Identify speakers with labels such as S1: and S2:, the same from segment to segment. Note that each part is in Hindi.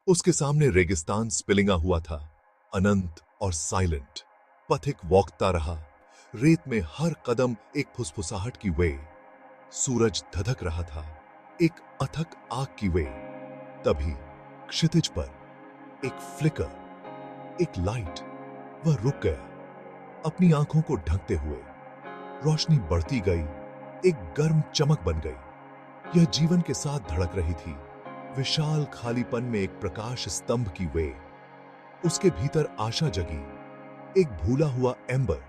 S1: उसके सामने रेगिस्तान स्पिलिंगा हुआ था, अनंत और साइलेंट। पथिक वॉकता रहा, रेत में हर कदम एक फुसफुसाहट की वे। सूरज धधक रहा था, एक अथक आग की वे। तभी क्षितिज पर एक फ्लिकर, एक लाइट। वह रुक गया, अपनी आंखों को ढकते हुए। रोशनी बढ़ती गई, एक गर्म चमक बन गई। यह जीवन के साथ धड़क रही थी, विशाल खालीपन में एक प्रकाश स्तंभ की वे। उसके भीतर आशा जगी, एक भूला हुआ एम्बर।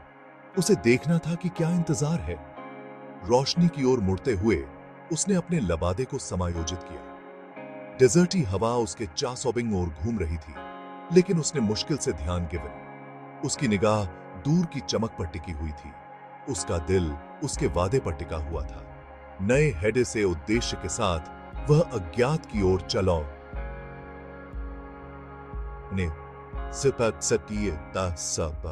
S1: उसे देखना था कि क्या इंतजार है। रोशनी की ओर मुड़ते हुए उसने अपने लबादे को समायोजित किया। डेजर्टी हवा उसके चासोबिंग ओर घूम रही थी, लेकिन उसने मुश्किल से ध्यान गिवन। उसकी निगाह दूर की चमक पर टिकी हुई थी, उसका दिल उसके वादे पर टिका हुआ था। नए हेडे से उद्देश्य के साथ वह अज्ञात की ओर चला ने सिपक सकिए सब।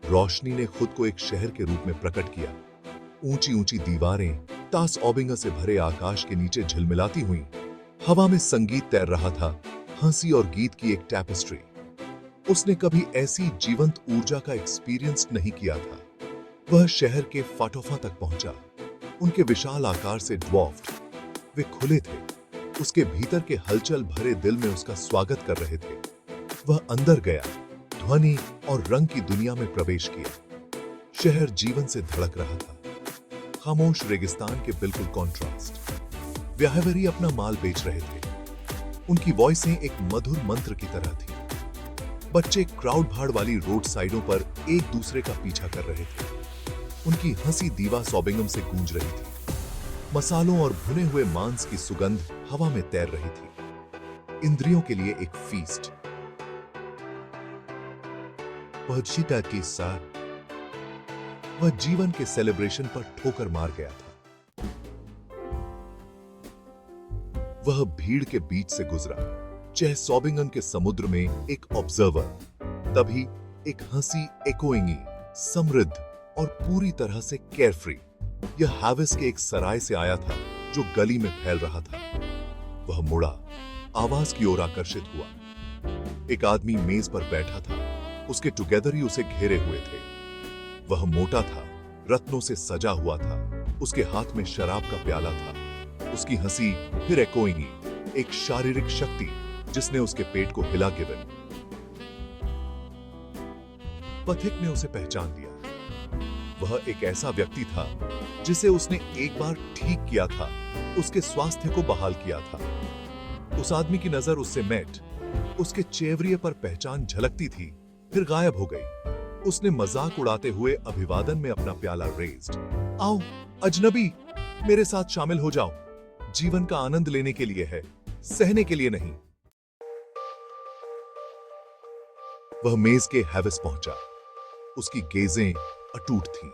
S1: रोशनी ने खुद को एक शहर के रूप में प्रकट किया। ऊंची ऊंची दीवारें तास ओबिंगा से भरे आकाश के नीचे झिलमिलाती हुई। हवा में संगीत तैर रहा था, हंसी और गीत की एक टैपेस्ट्री। उसने कभी ऐसी जीवंत ऊर्जा का एक्सपीरियंस नहीं किया था। वह शहर के फाटोफा तक पहुंचा। उनके विशाल आकार से ड्वार्फ्ड वे खुले थे, उसके भीतर के हलचल भरे दिल में उसका स्वागत कर रहे थे। वह अंदर गया, ध्वनि और रंग की दुनिया में प्रवेश किया। शहर जीवन से धड़क रहा था, खामोश रेगिस्तान के बिल्कुल कॉन्ट्रास्ट। व्यापारी अपना माल बेच रहे थे, उनकी वॉइसें एक मधुर मंत्र की तरह थी। बच्चे क्राउड भाड़ वाली रोड साइडों पर एक दूसरे का पीछा कर रहे थे, उनकी हंसी दीवा सॉबिंगम से गूंज रही थी। मसालों और भुने हुए मांस की सुगंध हवा में तैर रही थी, इंद्रियों के लिए एक फीस्ट। वह की साथ वह जीवन के सेलिब्रेशन पर ठोकर मार गया था। वह भीड़ के बीच से गुजरा, चेह सॉबिंगन के समुद्र में एक ऑब्जर्वर। तभी एक हंसी एकोइंगी, समृद्ध और पूरी तरह से केयरफ्री। यह हैविस के एक सराय से आया था जो गली में फैल रहा था। वह मुड़ा, आवाज की ओर आकर्षित हुआ। एक आदमी मेज पर बैठा था, उसके टुगेदर ही उसे घेरे हुए थे। वह मोटा था, रत्नों से सजा हुआ था, उसके हाथ में शराब का प्याला था। उसकी हंसी फिर एकोइंगी, एक शारीरिक शक्ति जिसने उसके पेट को हिला गिवन। पथिक ने उसे पहचान लिया। वह एक ऐसा व्यक्ति था जिसे उसने एक बार ठीक किया था, उसके स्वास्थ्य को बहाल किया था। उस आदमी की नजर उससे मेट, उसके चेवरिये पर पहचान झलकती थी, फिर गायब हो गई। उसने मजाक उड़ाते हुए अभिवादन में अपना प्याला रेज्ड। आओ अजनबी, मेरे साथ शामिल हो जाओ। जीवन का आनंद लेने के लिए है, सहने के लिए नहीं। वह मेज के हैविस पहुंचा, उसकी गेजें अटूट थीं।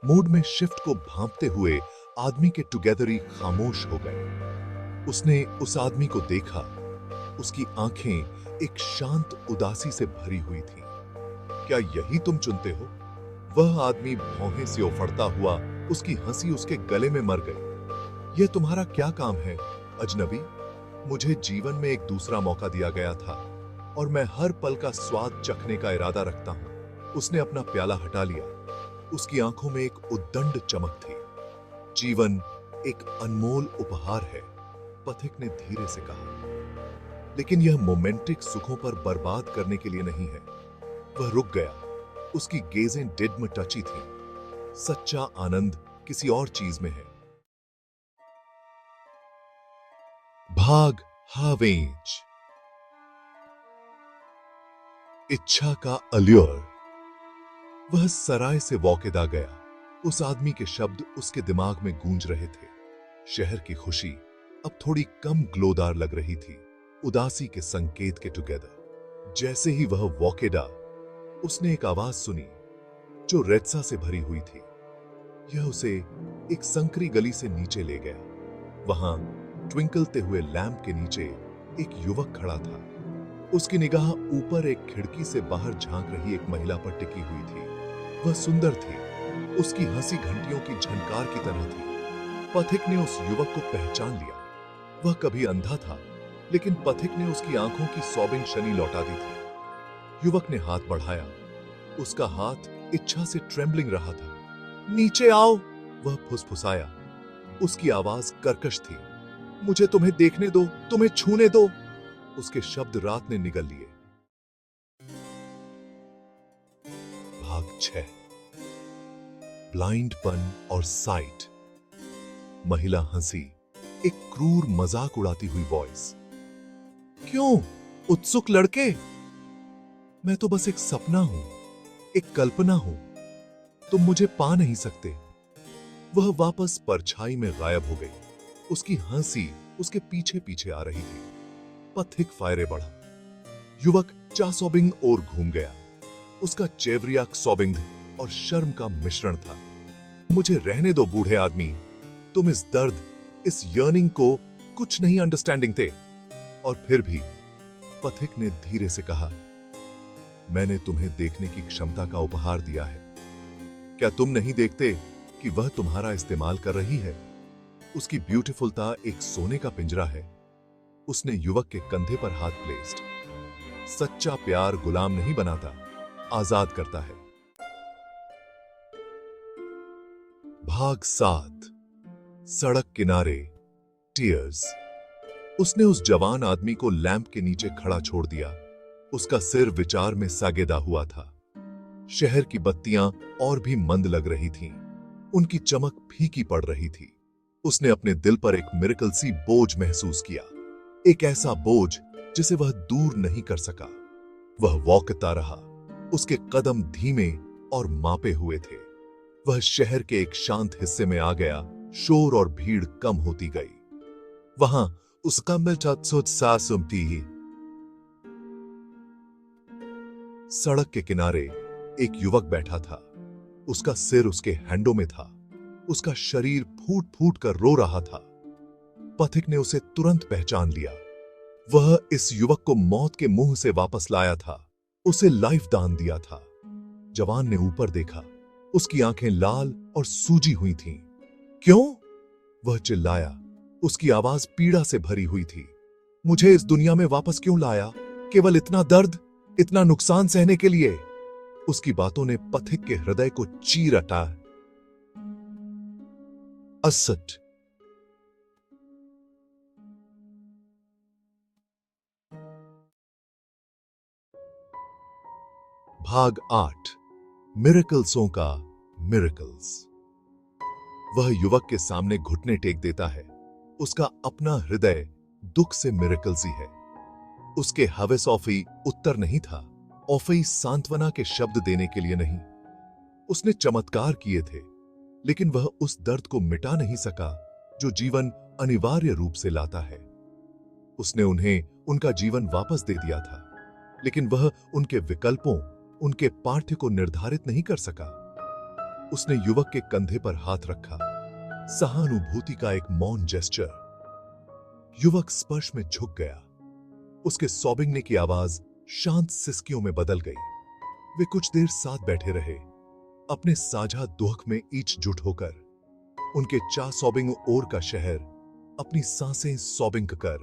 S1: मूड में शिफ्ट को भांपते हुए आदमी के टुगेदर खामोश हो गए। उसने उस आदमी को देखा, उसकी आंखें एक शांत उदासी से भरी हुई थीं। क्या यही तुम चुनते हो? वह आदमी भौहें से उफड़ता हुआ उसकी हंसी उसके गले में मर गई। यह तुम्हारा क्या काम है अजनबी? मुझे जीवन में एक दूसरा मौका दिया गया था और मैं हर पल का स्वाद चखने का इरादा रखता हूं। उसने अपना प्याला हटा लिया, उसकी आंखों में एक उद्दंड चमक थी। जीवन एक अनमोल उपहार है, पथिक ने धीरे से कहा, लेकिन यह मोमेंटिक सुखों पर बर्बाद करने के लिए नहीं है। वह रुक गया, उसकी गेजें डेड में टची थीं। सच्चा आनंद किसी और चीज में है। भाग हावेंज। इच्छा का अल्योर। वह सराय से वॉकेदा गया। उस आदमी के शब्द उसके दिमाग में गूंज रहे थे। शहर की खुशी अब थोड़ी कम ग्लोदार लग रही थी, उदासी के संकेत के टुगेदर। जैसे ही वह वॉकेडा, उसने एक आवाज सुनी जो रेतसा से भरी हुई थी। यह उसे एक संकरी गली से नीचे ले गया। वहां ट्विंकलते हुए लैंप के नीचे एक युवक खड़ा था। उसकी निगाह ऊपर एक खिड़की से बाहर झांक रही एक महिला पर टिकी हुई थी। वह सुंदर थी, उसकी हंसी घंटियों की झनकार की तरह थी। पथिक ने उस युवक को पहचान लिया। वह कभी अंधा था, लेकिन पथिक ने उसकी आंखों की सॉबिंग शनि लौटा दी थी। युवक ने हाथ बढ़ाया। उसका हाथ इच्छा से ट्रेम्बलिंग रहा था। नीचे आओ, वह फुसफुसाया। उसकी आवाज कर्कश थी। मुझे तुम्हें देखने दो, तुम्हें छूने दो। उसके शब्द रात ने निगल लिए। भाग 6। ब्लाइंडपन और साइट। महिला हंसी, एक क्रूर मजाक उड़ाती हुई वॉइस। क्यों उत्सुक लड़के? मैं तो बस एक सपना हूं, एक कल्पना हूं। तुम मुझे पा नहीं सकते। वह वापस परछाई में गायब हो गई। उसकी हंसी उसके पीछे पीछे आ रही थी। पथिक फायरे बढ़ा। युवक चासोबिंग और घूम गया। उसका चेवरियाक सोबिंग और शर्म का मिश्रण था। मुझे रहने दो बूढ़े आदमी। तुम इस दर्द, इस यर्निंग को कुछ नहीं अंडरस्टैंडिंग थे। और फिर भी पथिक ने धीरे से कहा, मैंने तुम्हें देखने की क्षमता का उपहार दिया है। क्या तुम नहीं देखते कि वह तुम्हारा इस्तेमाल कर रही है? उसकी ब्यूटीफुलता एक सोने का पिंजरा है। उसने युवक के कंधे पर हाथ प्लेस्ड। सच्चा प्यार गुलाम नहीं बनाता, आजाद करता है। भाग 7। सड़क किनारे, टीयर्स। उसने उस जवान आदमी को लैंप के नीचे खड़ा छोड़ दिया। उसका सिर विचार में सागेदा हुआ था। शहर की बत्तियां और भी मंद लग रही थीं। उनकी चमक फीकी पड़ रही थी। उसने अपने दिल पर एक मिरेकल सी बोझ महसूस किया, एक ऐसा बोझ जिसे वह दूर नहीं कर सका। वह वॉकता रहा। उसके कदम धीमे और मापे हुए थे। वह शहर के एक शांत हिस्से में आ गया। शोर और भीड़ कम होती गई। वहां उसका ही। सड़क के किनारे एक युवक बैठा था। उसका सिर उसके हैंडों में था। उसका शरीर फूट फूट कर रो रहा था। पथिक ने उसे तुरंत पहचान लिया। वह इस युवक को मौत के मुंह से वापस लाया था। उसे लाइफ दान दिया था। जवान ने ऊपर देखा। उसकी आंखें लाल और सूजी हुई थीं। क्यों? वह चिल्लाया। उसकी आवाज पीड़ा से भरी हुई थी। मुझे इस दुनिया में वापस क्यों लाया? केवल इतना दर्द, इतना नुकसान सहने के लिए? उसकी बातों ने पथिक के हृदय को चीर हटा। असट। भाग 8। मिरेकल्सों का मिरेकल्स। वह युवक के सामने घुटने टेक देता है। उसका अपना हृदय दुख से मिरेकल्सी है। उसके हवेस ऑफी उत्तर नहीं था। ऑफी सांत्वना के शब्द देने के लिए नहीं। उसने चमत्कार किए थे, लेकिन वह उस दर्द को मिटा नहीं सका जो जीवन अनिवार्य रूप से लाता है। उसने उन्हें उनका जीवन वापस दे दिया था, लेकिन वह उनके विकल्पों, उनके पाठ्य को निर्धारित नहीं कर सका। उसने युवक के कंधे पर हाथ रखा। सहानुभूति का एक मौन जेस्चर। युवक स्पर्श में झुक गया। उसके सॉबिंगने की आवाज शांत सिसकियों में बदल गई। वे कुछ देर साथ बैठे रहे, अपने साझा दुख में एकजुट होकर। उनके चा सॉबिंग ओर का शहर अपनी सांसें सॉबिंग कर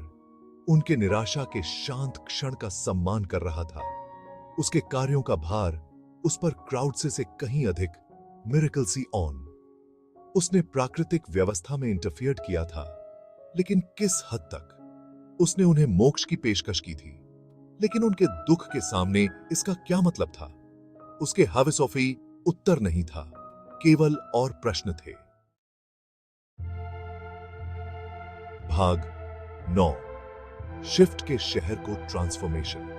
S1: उनके निराशा के शांत क्षण का सम्मान कर रहा था। उसके कार्यों का भार उस पर क्राउड से कहीं अधिक मिरेकल्सी ऑन। उसने प्राकृतिक व्यवस्था में इंटरफियर किया था, लेकिन किस हद तक? उसने उन्हें मोक्ष की पेशकश की थी, लेकिन उनके दुख के सामने इसका क्या मतलब था? उसके हविसोफी उत्तर नहीं था, केवल और प्रश्न थे। भाग 9। शिफ्ट के शहर को ट्रांसफॉर्मेशन।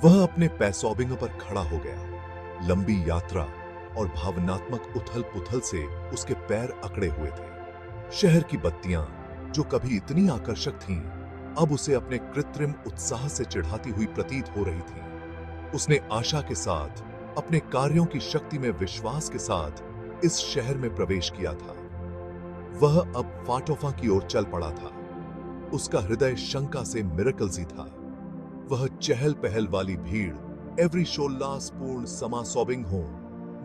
S1: वह अपने पैसोबिंग पर खड़ा हो गया। लंबी यात्रा और भावनात्मक उथल पुथल से उसके पैर अकड़े हुए थे। शहर की बत्तियां जो कभी इतनी आकर्षक थीं, अब उसे अपने कृत्रिम उत्साह से चिढ़ाती हुई प्रतीत हो रही थीं। उसने आशा के साथ, अपने कार्यों की शक्ति में विश्वास के साथ इस शहर में प्रवेश किया था। वह अब फाटोफा की ओर चल पड़ा था। उसका हृदय शंका से मिरेकल्सी था। वह चहल पहल वाली भीड़, एवरी शोल्लासपूर्ण समासोबिंग हो,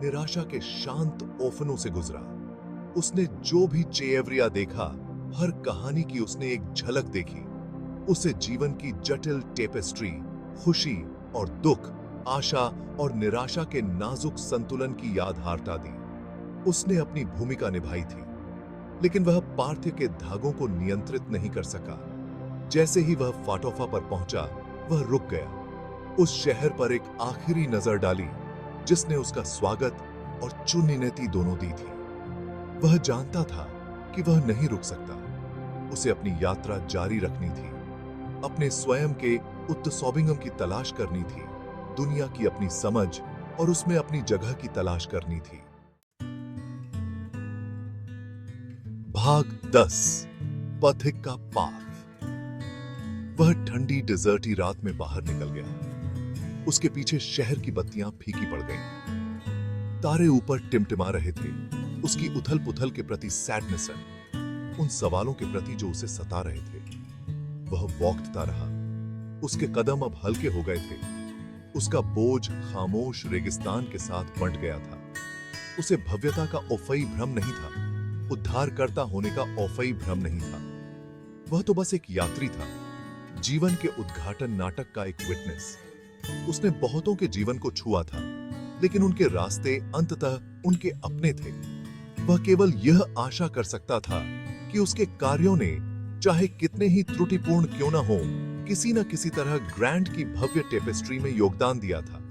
S1: निराशा के शांत ओफनों से गुजरा। उसने जो भी चेवरिया देखा, हर कहानी की उसने एक झलक देखी। उसे जीवन की जटिल टेपेस्ट्री, खुशी और दुख, आशा और निराशा के नाजुक संतुलन की याद हारता दी। उसने अपनी भूमिका निभाई थी, लेकिन वह पार्थ्य के धागों को नियंत्रित नहीं कर सका। जैसे ही वह फाटोफा पर पहुंचा, वह रुक गया। उस शहर पर एक आखिरी नजर डाली जिसने उसका स्वागत और चुनिनेती दोनों दी थी। वह जानता था कि वह नहीं रुक सकता। उसे अपनी यात्रा जारी रखनी थी, अपने स्वयं के उत्तसोबिंगम की तलाश करनी थी, दुनिया की अपनी समझ और उसमें अपनी जगह की तलाश करनी थी। भाग 10, पथिक का पाथ। वह ठंडी डिजर्टी रात में बाहर निकल गया। उसके पीछे शहर की बत्तियां फीकी पड़ गईं। तारे ऊपर टिमटिमा रहे थे, उसकी उथल पुथल के प्रति सैडनेस, उन सवालों के प्रति जो उसे सता रहे थे। वह वॉकता रहा। उसके कदम अब हल्के हो गए थे। उसका बोझ खामोश रेगिस्तान के साथ बंट गया था। उसे भव्यता का औफई भ्रम नहीं था, उद्धारकर्ता होने का औफई भ्रम नहीं था। वह तो बस एक यात्री था, जीवन के उद्घाटन नाटक का एक विटनेस। उसने बहुतों के जीवन को छुआ था, लेकिन उनके रास्ते अंततः उनके अपने थे। वह केवल यह आशा कर सकता था कि उसके कार्यों ने, चाहे कितने ही त्रुटिपूर्ण क्यों न हो, किसी न किसी तरह ग्रैंड की भव्य टेपेस्ट्री में योगदान दिया था।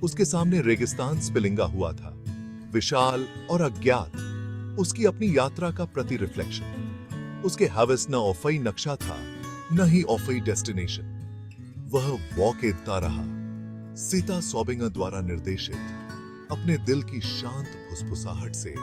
S1: उसके सामने रेगिस्तान स्पिलिंगा हुआ था, विशाल और अज्ञात, उसकी अपनी यात्रा का प्रति रिफ्लेक्शन। उसके हवस न औफई नक्शा था, न ही औफई डेस्टिनेशन। वह वॉकेता रहा, सीता सोबिंगा द्वारा निर्देशित, अपने दिल की शांत फुसफुसाहट से